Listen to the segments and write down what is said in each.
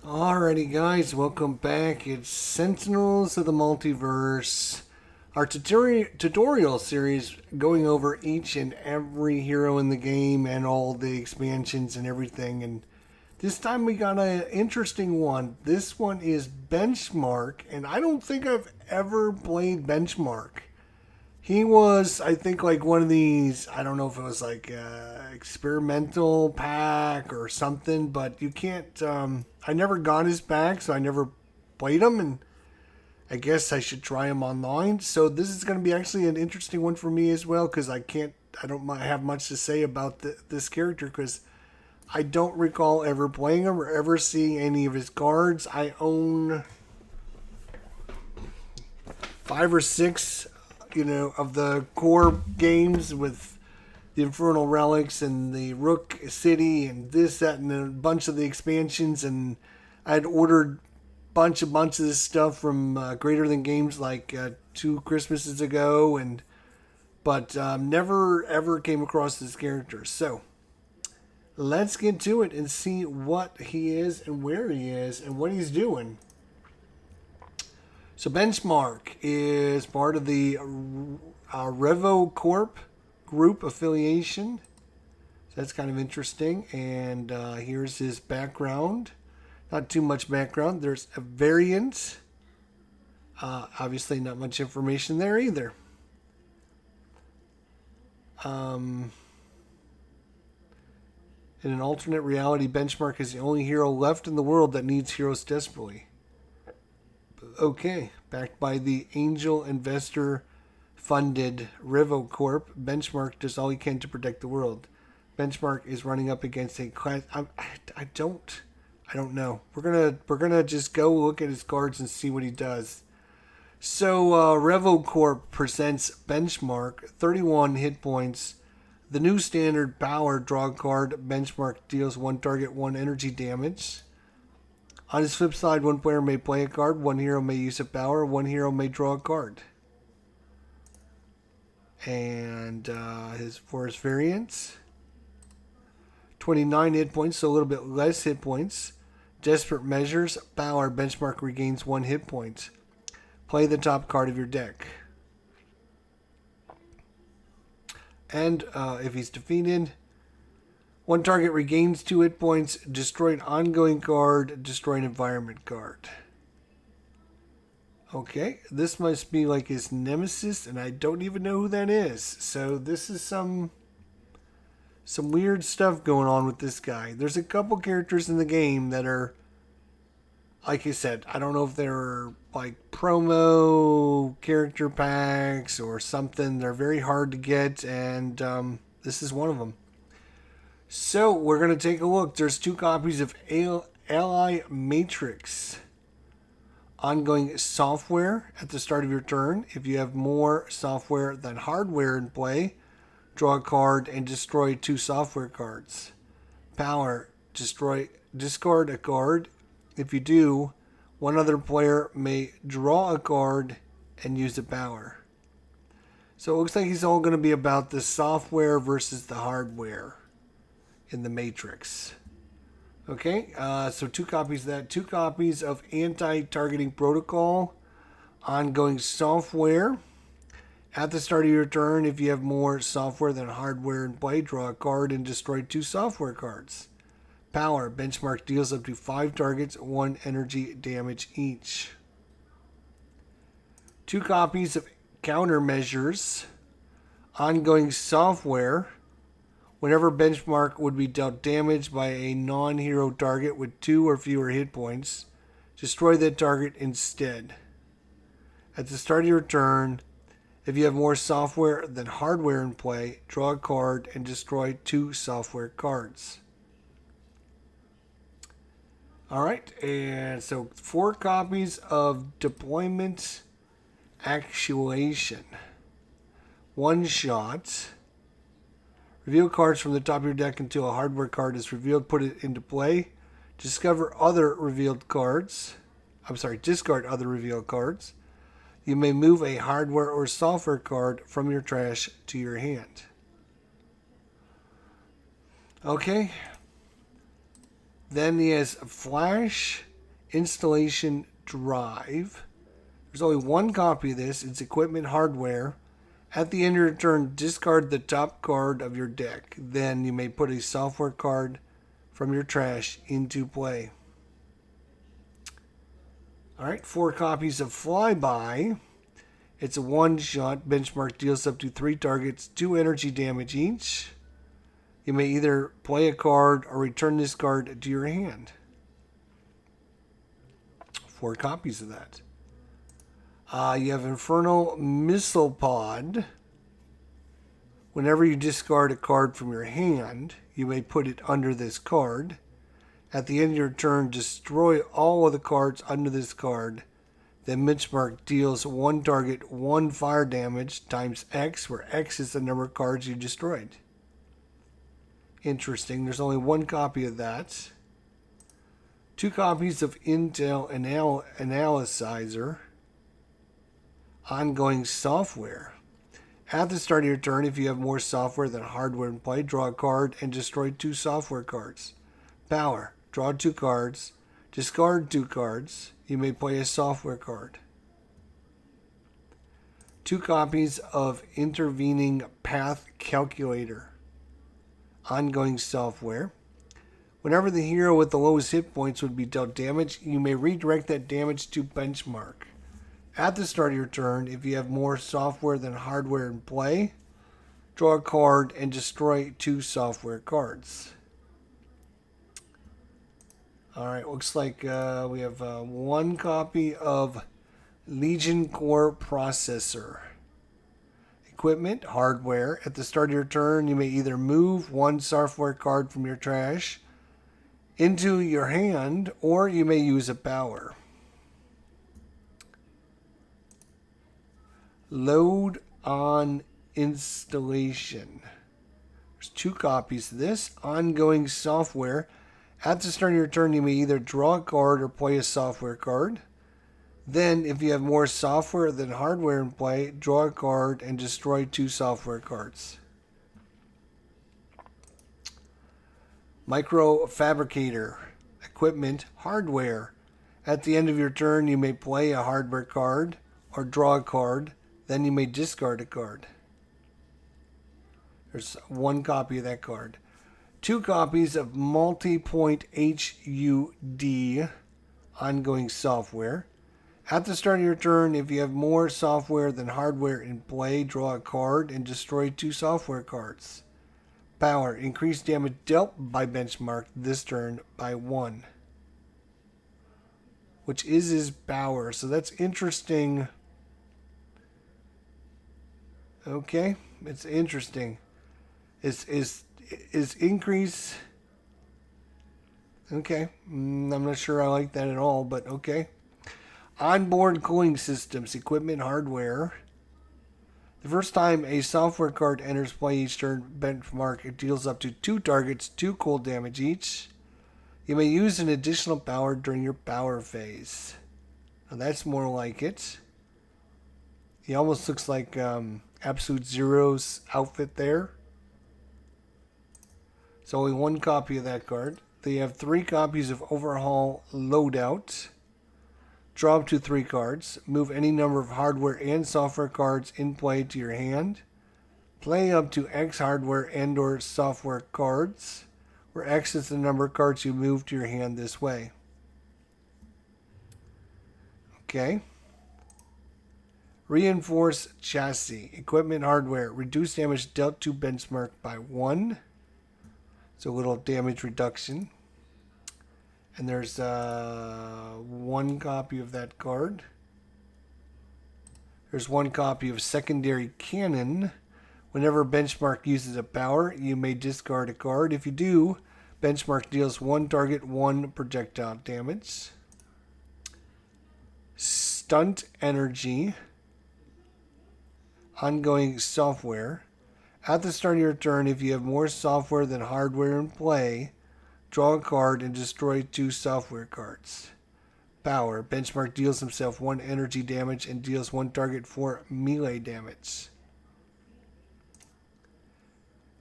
Alrighty, guys, welcome back. It's Sentinels of the Multiverse, our tutorial series going over each and every hero in the game and all the expansions and everything. And this time we got an interesting one. This one is Benchmark, and I don't think I've ever played Benchmark. He was, I think, like one of these. I don't know if it was like experimental pack or something, but you can't. I never got his pack, so I never played him, and I guess I should try him online. So this is going to be actually an interesting one for me as well, because I don't have much to say about this character because I don't recall ever playing him or ever seeing any of his cards. I own 5 or 6 of the core games with the Infernal Relics and the Rook City and this, that, and a bunch of the expansions. And I had ordered bunch of this stuff from Greater Than Games like 2 Christmases ago, but never ever came across this character. So let's get to it and see what he is and where he is and what he's doing. So Benchmark is part of the Revo Corp group affiliation. So that's kind of interesting. And here's his background. Not too much background. There's a variant. Obviously not much information there either. In an alternate reality, Benchmark is the only hero left in the world that needs heroes desperately. Okay, backed by the angel investor funded Revo Corp, Benchmark does all he can to protect the world. Benchmark is running up against a class. I don't know. We're gonna just go look at his cards and see what he does. So Revo Corp presents Benchmark, 31 hit points. The new standard power draw card. Benchmark deals 1 target 1 energy damage. On his flip side, 1 player may play a card, 1 hero may use a power, 1 hero may draw a card. And for his variants, 29 hit points, so a little bit less hit points. Desperate Measures, power, Benchmark regains 1 hit point. Play the top card of your deck. And if he's defeated, 1 target regains 2 hit points, destroy an ongoing card, destroy an environment card. Okay, this must be like his nemesis, and I don't even know who that is. So this is some weird stuff going on with this guy. There's a couple characters in the game that are, like I said, I don't know if they're like promo character packs or something. They're very hard to get, and this is one of them. So we're going to take a look. There's 2 copies of Ally Matrix. Ongoing software at the start of your turn. If you have more software than hardware in play, draw a card and destroy 2 software cards. Power, discard a card. If you do, 1 other player may draw a card and use a power. So it looks like he's all going to be about the software versus the hardware in the Matrix. Okay, so 2 copies of that. 2 copies of Anti-Targeting Protocol. Ongoing software. At the start of your turn, if you have more software than hardware in play, draw a card and destroy 2 software cards. Power, Benchmark deals up to 5 targets, 1 energy damage each. 2 copies of Countermeasures. Ongoing software. Whenever Benchmark would be dealt damage by a non-hero target with 2 or fewer hit points, destroy that target instead. At the start of your turn, if you have more software than hardware in play, draw a card and destroy 2 software cards. Alright, and so 4 copies of Deployment Actuation. 1 shot. Reveal cards from the top of your deck until a hardware card is revealed. Put it into play. Discover other revealed cards. Discard other revealed cards. You may move a hardware or software card from your trash to your hand. Okay. Then he has Flash, Installation Drive. There's only one copy of this. It's equipment hardware. At the end of your turn, discard the top card of your deck. Then you may put a software card from your trash into play. Alright, 4 copies of Flyby. It's a one-shot. Benchmark deals up to 3 targets, 2 energy damage each. You may either play a card or return this card to your hand. 4 copies of that. You have Infernal Missile Pod. Whenever you discard a card from your hand, you may put it under this card. At the end of your turn, destroy all of the cards under this card. Then Benchmark deals 1 target, 1 fire damage times X, where X is the number of cards you destroyed. Interesting. There's only 1 copy of that. 2 copies of Intel Analyzer. Ongoing software. At the start of your turn, if you have more software than hardware in play, draw a card and destroy 2 software cards. Power. Draw 2 cards. Discard 2 cards. You may play a software card. 2 copies of Intervening Path Calculator. Ongoing software. Whenever the hero with the lowest hit points would be dealt damage, you may redirect that damage to Benchmark. At the start of your turn, if you have more software than hardware in play, draw a card and destroy 2 software cards. Alright, looks like we have 1 copy of Legion Core Processor. Equipment, hardware. At the start of your turn, you may either move 1 software card from your trash into your hand, or you may use a power. Load on installation. There's 2 copies of this. Ongoing software. At the start of your turn, you may either draw a card or play a software card. Then, if you have more software than hardware in play, draw a card and destroy 2 software cards. Micro Fabricator. Equipment, hardware. At the end of your turn, you may play a hardware card or draw a card. Then you may discard a card. There's 1 copy of that card. 2 copies of Multi-Point HUD. Ongoing software. At the start of your turn, if you have more software than hardware in play, draw a card and destroy 2 software cards. Power. Increase damage dealt by Benchmark this turn by 1. Which is his power. So that's interesting. Okay. It's interesting. Is increase... Okay. I'm not sure I like that at all, but okay. Onboard cooling systems, equipment, hardware. The first time a software card enters play each turn, Benchmark, it deals up to 2 targets, 2 cold damage each. You may use an additional power during your power phase. Now that's more like it. He almost looks like Absolute Zero's outfit there. It's only 1 copy of that card. They have 3 copies of Overhaul Loadout. Draw up to 3 cards. Move any number of hardware and software cards in play to your hand. Play up to X hardware and or software cards, where X is the number of cards you move to your hand this way. Okay. Reinforce chassis. Equipment, hardware. Reduce damage dealt to Benchmark by 1. So a little damage reduction. And there's 1 copy of that card. There's 1 copy of Secondary Cannon. Whenever Benchmark uses a power, you may discard a card. If you do, Benchmark deals 1 target, 1 projectile damage. Stunt Energy. Ongoing software. At the start of your turn, if you have more software than hardware in play, draw a card and destroy 2 software cards. Power. Benchmark deals himself 1 energy damage and deals 1 target 4 melee damage.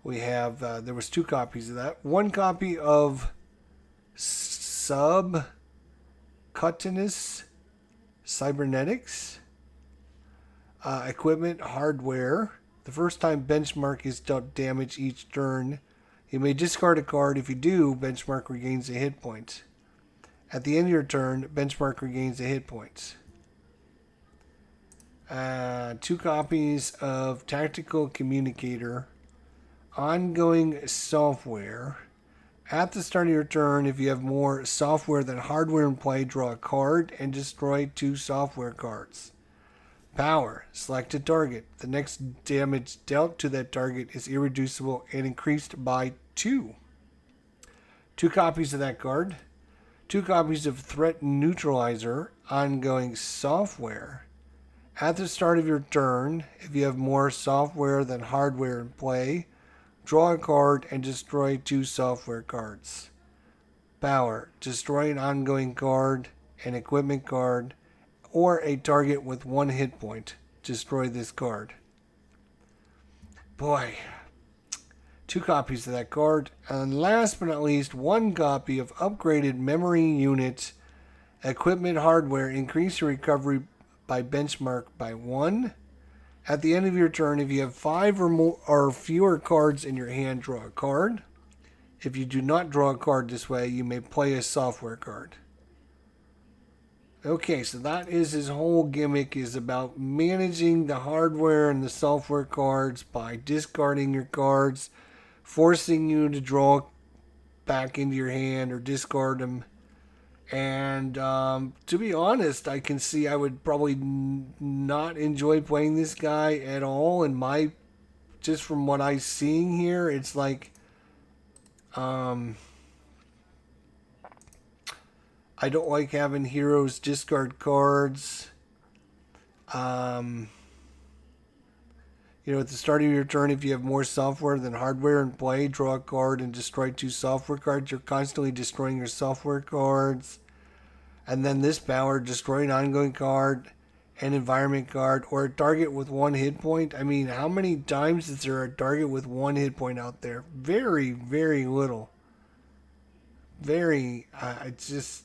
We have, there was 2 copies of that. 1 copy of Sub Cutaneous Cybernetics. Equipment, hardware. The first time benchmark is dealt damage each turn, you may discard a card. If you do, benchmark regains a hit point. At the end of your turn, benchmark regains a hit point. 2 copies of Tactical Communicator. Ongoing software. At the start of your turn, if you have more software than hardware in play, draw a card and destroy 2 software cards. Power. Select a target. The next damage dealt to that target is irreducible and increased by 2. 2 copies of that card. 2 copies of Threat Neutralizer. Ongoing software. At the start of your turn, if you have more software than hardware in play, draw a card and destroy 2 software cards. Power. Destroy an ongoing card, an equipment card, or a target with 1 hit point. Destroy this card. Boy. 2 copies of that card. And last but not least, 1 copy of Upgraded Memory Unit. Equipment hardware. Increase your recovery by benchmark by 1. At the end of your turn, if you have 5 or more or fewer cards in your hand, draw a card. If you do not draw a card this way, you may play a software card. Okay, so that is his whole gimmick, is about managing the hardware and the software cards by discarding your cards, forcing you to draw back into your hand or discard them. And to be honest, I can see I would probably not enjoy playing this guy at all. And just from what I'm seeing here, it's like I don't like having heroes discard cards. At the start of your turn, if you have more software than hardware in play, draw a card and destroy 2 software cards. You're constantly destroying your software cards. And then this power, destroy an ongoing card, an environment card, or a target with 1 hit point. I mean, how many times is there a target with 1 hit point out there? Very, very little.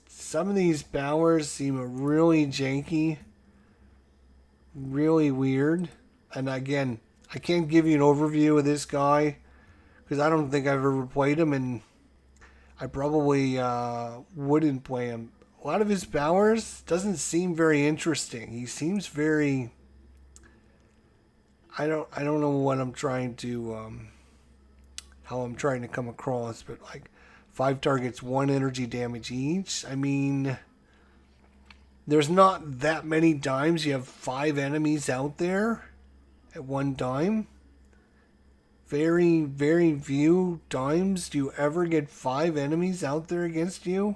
Some of these powers seem really janky, really weird. And again, I can't give you an overview of this guy because I don't think I've ever played him, and I probably wouldn't play him. A lot of his powers doesn't seem very interesting. He seems very... I don't know what I'm trying to... how I'm trying to come across, but like 5 targets, 1 energy damage each. I mean, there's not that many times you have 5 enemies out there at one time. Very, very few times do you ever get 5 enemies out there against you.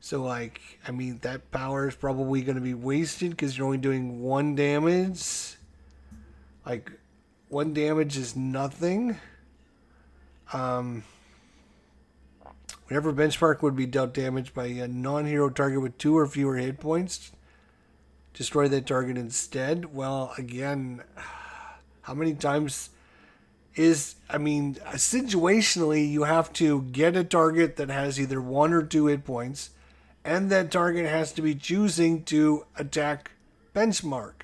So, that power is probably going to be wasted because you're only doing 1 damage. 1 damage is nothing. Whenever benchmark would be dealt damage by a non-hero target with 2 or fewer hit points, destroy that target instead. Well, again, how many times situationally, you have to get a target that has either 1 or 2 hit points, and that target has to be choosing to attack benchmark.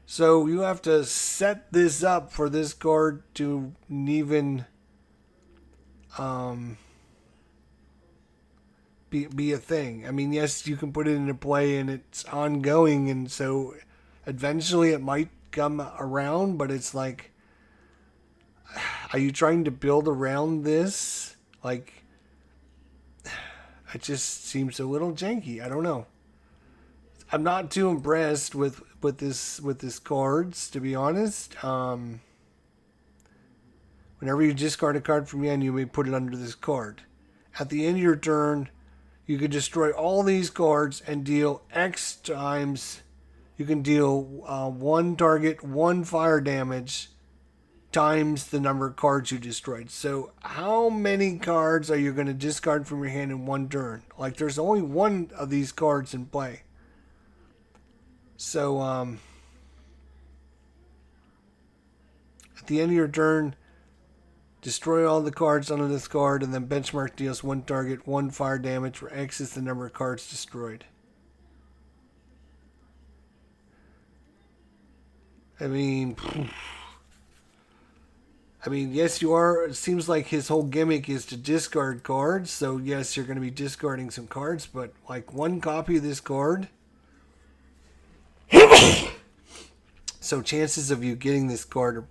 So you have to set this up for this card to even be a thing. I mean, yes, you can put it into play and it's ongoing, and so eventually it might come around, but it's like, are you trying to build around this? It just seems a little janky. I don't know. I'm not too impressed with this cards, to be honest. Whenever you discard a card from your hand, you may put it under this card. At the end of your turn, you can destroy all these cards and deal X times. You can deal 1 target, 1 fire damage times the number of cards you destroyed. So how many cards are you going to discard from your hand in 1 turn? There's only 1 of these cards in play. So at the end of your turn, Destroy all the cards under this card, and then benchmark deals 1 target, 1 fire damage, where X is the number of cards destroyed. I mean, yes, you are. It seems like his whole gimmick is to discard cards. So, yes, you're going to be discarding some cards. But, like, 1 copy of this card. So, chances of you getting this card are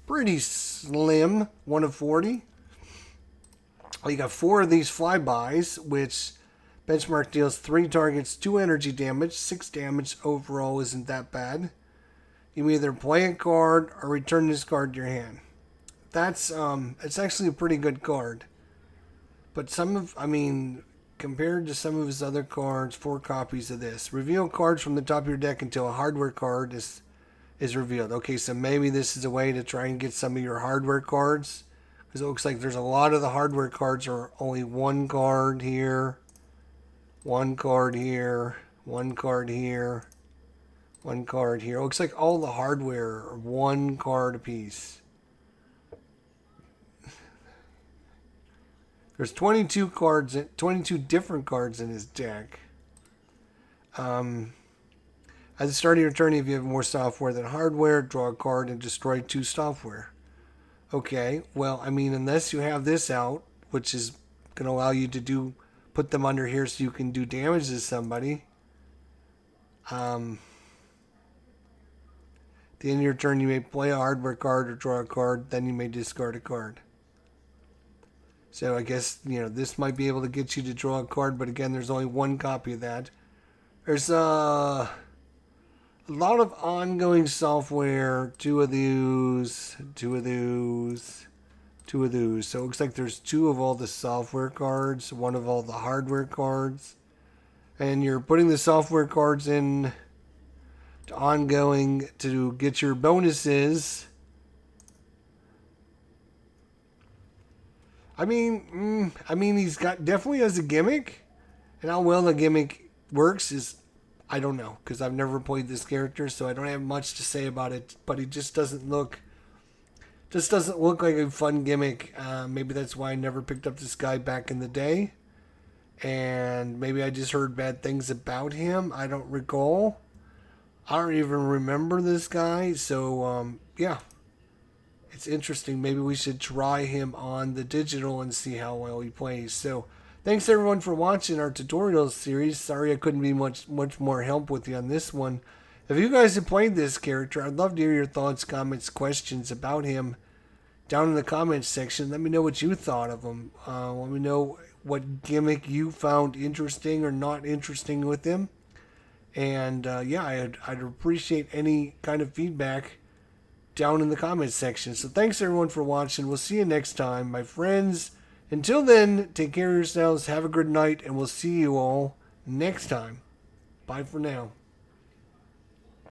pretty slim. 1 of 40. You got 4 of these flybys, which benchmark deals 3 targets, 2 energy damage. 6 damage overall isn't that bad. You either play a card or return this card to your hand. That's it's actually a pretty good card. But compared to some of his other cards, 4 copies of this. Reveal cards from the top of your deck until a hardware card is revealed. Okay, so maybe this is a way to try and get some of your hardware cards. Because it looks like there's a lot of the hardware cards are only 1 card here, 1 card here, 1 card here, 1 card here. It looks like all the hardware are 1 card apiece. There's 22 cards, 22 different cards in his deck. At the start of your turn, if you have more software than hardware, draw a card and destroy 2 software. Okay, well, unless you have this out, which is going to allow you to put them under here so you can do damage to somebody. At the end of your turn, you may play a hardware card or draw a card, then you may discard a card. So I guess, this might be able to get you to draw a card, but again, there's only 1 copy of that. There's a lot of ongoing software, 2 of those, 2 of those, 2 of those. So it looks like there's 2 of all the software cards, 1 of all the hardware cards. And you're putting the software cards in to ongoing to get your bonuses. He's definitely has a gimmick, and how well the gimmick works is, I don't know, because I've never played this character, so I don't have much to say about it. But he just doesn't look like a fun gimmick. Maybe that's why I never picked up this guy back in the day, and maybe I just heard bad things about him. I don't recall. I don't even remember this guy. So yeah. It's interesting. Maybe we should try him on the digital and see how well he plays. So, thanks everyone for watching our tutorial series. Sorry I couldn't be much more help with you on this one. If you guys have played this character, I'd love to hear your thoughts, comments, questions about him down in the comments section. Let me know what you thought of him. Let me know what gimmick you found interesting or not interesting with him. And yeah, I'd appreciate any kind of feedback down in the comments section. So thanks everyone for watching. We'll see you next time, my friends. Until then, take care of yourselves, have a good night, and we'll see you all next time. Bye for now.